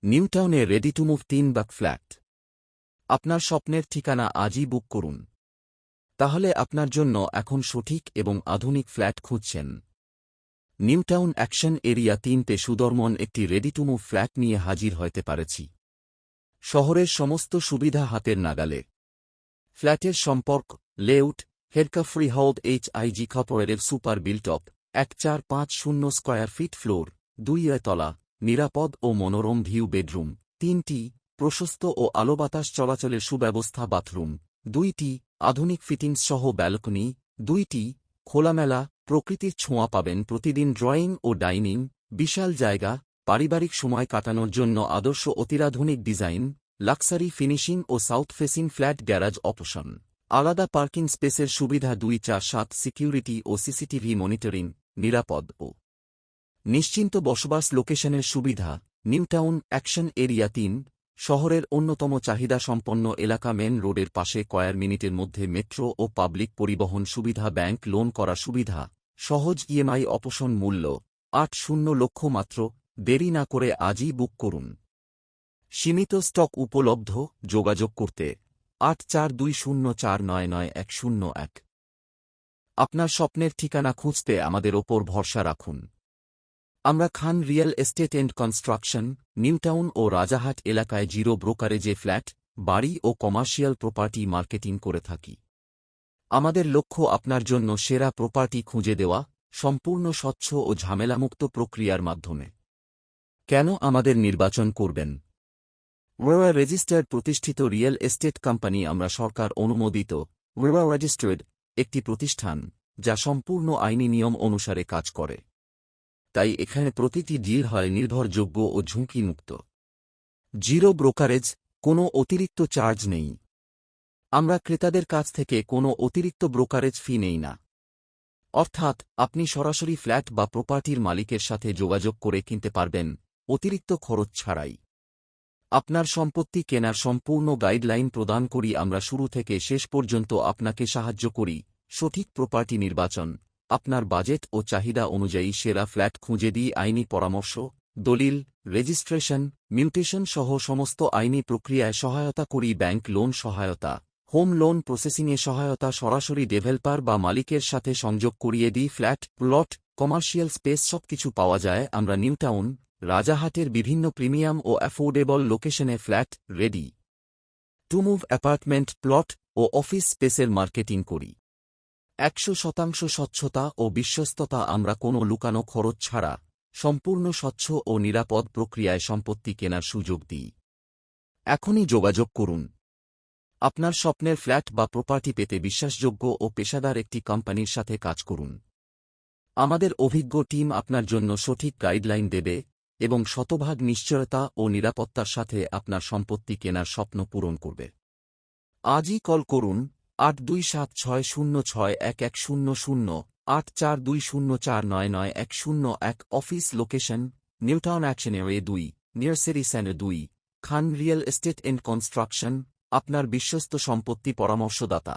নিউটাউনে ready to move 3 block flat. আপনার স্বপ্নের ঠিকানা আজই বুক করুন। তাহলে আপনার জন্য এখন সঠিক এবং আধুনিক ফ্ল্যাট খুঁজছেন। নিউটাউন অ্যাকশন এরিয়া 3-তে সুদর্মন একটি রেডি টু মুভ ফ্ল্যাট নিয়ে হাজির হতে পারেছি। শহরের সমস্ত সুবিধা হাতের নাগালে। ফ্ল্যাটের সম্পর্ক, লেআউট, হেরকা ফ্রি হাউড HIG কর্পোরেটের super built up, 1450 square feet floor, 2 তলা, নিরাপদ ও মনোরম ভিউ বেডরুম, 3টি, প্রশস্ত ও আলো বাতাস চলাচলের সুব্যবস্থা বাথরুম, 2টি, আধুনিক ফিটিংস সহ ব্যালকনি, 2টি, খোলামেলা, প্রকৃতির ছোঁয়া পাবেন প্রতিদিন ড্রয়িং ও ডাইনিং, বিশাল জায়গা, পারিবারিক সময় কাটানোর জন্য আদর্শ অতিরাধুনিক ডিজাইন, লাক্সারি ফিনিশিং ও south facing flat garage option, আলাদা পার্কিং স্পেসের সুবিধা, 247 সিকিউরিটি ও সিসিটিভি মনিটরিং, নিরাপদ ও নিশ্চিন্ত বসবাস লোকেশনের সুবিধা। নিউটাউন অ্যাকশন এরিয়া 3, শহরের অন্যতম চাহিদাসম্পন্ন এলাকা, মেন রোডের পাশে কয়েক মিনিটের মধ্যে মেট্রো ও পাবলিক পরিবহন সুবিধা, ব্যাংক লোন করা সুবিধা, সহজ EMI অপশন, মূল্য 80 লক্ষ মাত্র। দেরি না করে আজই বুক করুন। সীমিত স্টক উপলব্ধ। যোগাযোগ করতে 8420499101। আপনার স্বপ্নের ঠিকানা খুঁজতে আমাদের ওপর ভরসা রাখুন। আমরা Khan real estate and construction, New Town ও রাজাহাট এলাকায় জিরো ব্রোকারেজে ফ্ল্যাট, বাড়ি ও কমার্শিয়াল প্রপার্টি মার্কেটিং করে থাকি। আমাদের লক্ষ্য আপনার জন্য সেরা প্রপার্টি খুঁজে দেওয়া, সম্পূর্ণ স্বচ্ছ ও ঝামেলামুক্ত প্রক্রিয়ার মাধ্যমে। কেন আমাদের নির্বাচন করবেন? ওয়েওয়া রেজিস্টার্ড প্রতিষ্ঠিত রিয়েল এস্টেট কোম্পানি। আমরা সরকার অনুমোদিত, ওয়েওয়া রেজিস্টার্ড একটি প্রতিষ্ঠান যা সম্পূর্ণ আইনি নিয়ম অনুসারে কাজ করে। তাই এখানে প্রতিটি ডিল হয় নির্ভরযোগ্য ও ঝুঁকিমুক্ত। জিরো ব্রোকারেজ, কোনো অতিরিক্ত চার্জ নেই। আমরা ক্রেতাদের কাছ থেকে কোনো অতিরিক্ত ব্রোকারেজ ফি নেই না। অর্থাৎ আপনি সরাসরি ফ্ল্যাট বা প্রপার্টির মালিকের সাথে যোগাযোগ করে কিনতে পারবেন অতিরিক্ত খরচ ছাড়াই। আপনার সম্পত্তি কেনার সম্পূর্ণ গাইডলাইন প্রদান করি আমরা। শুরু থেকে শেষ পর্যন্ত আপনাকে সাহায্য করি। সঠিক প্রপার্টি নির্বাচন, আপনার বাজেট ও চাহিদা অনুযায়ী সেরা ফ্ল্যাট খুঁজে দিই। আইনি পরামর্শ, দলিল, রেজিস্ট্রেশন, মিউটেশন সহ সমস্ত আইনি প্রক্রিয়ায় সহায়তা করি। ব্যাংক লোন সহায়তা, হোম লোন প্রসেসিংয়ে সহায়তা, সরাসরি ডেভেলপার বা মালিকের সাথে সংযোগ করিয়ে দিই। ফ্ল্যাট, প্লট, কমার্শিয়াল স্পেস সবকিছু পাওয়া যায় আমরা নিউটাউন, রাজাহাটের বিভিন্ন প্রিমিয়াম ও অ্যাফোর্ডেবল লোকেশনে flat, ready to move apartment, plot ও অফিস স্পেসের মার্কেটিং করি। 100% স্বচ্ছতা ও বিশ্বস্ততা। আমরা কোনো লুকানো খরচ ছাড়া সম্পূর্ণ স্বচ্ছ ও নিরাপদ প্রক্রিয়ায় সম্পত্তি কেনার সুযোগ দিই। এখনই যোগাযোগ করুন। আপনার স্বপ্নের ফ্ল্যাট বা প্রপার্টি পেতে বিশ্বাসযোগ্য ও পেশাদার একটি কোম্পানির সাথে কাজ করুন। আমাদের অভিজ্ঞ টিম আপনার জন্য সঠিক গাইডলাইন দেবে এবং শতভাগ নিশ্চয়তা ও নিরাপত্তার সাথে আপনার সম্পত্তি কেনার স্বপ্ন পূরণ করবে। আজই কল করুন 8276061100, 8420499101। Office location, New Town action area 2, near city centre 2, Khan real estate and construction, আপনার বিশ্বস্ত সম্পত্তি পরামর্শদাতা।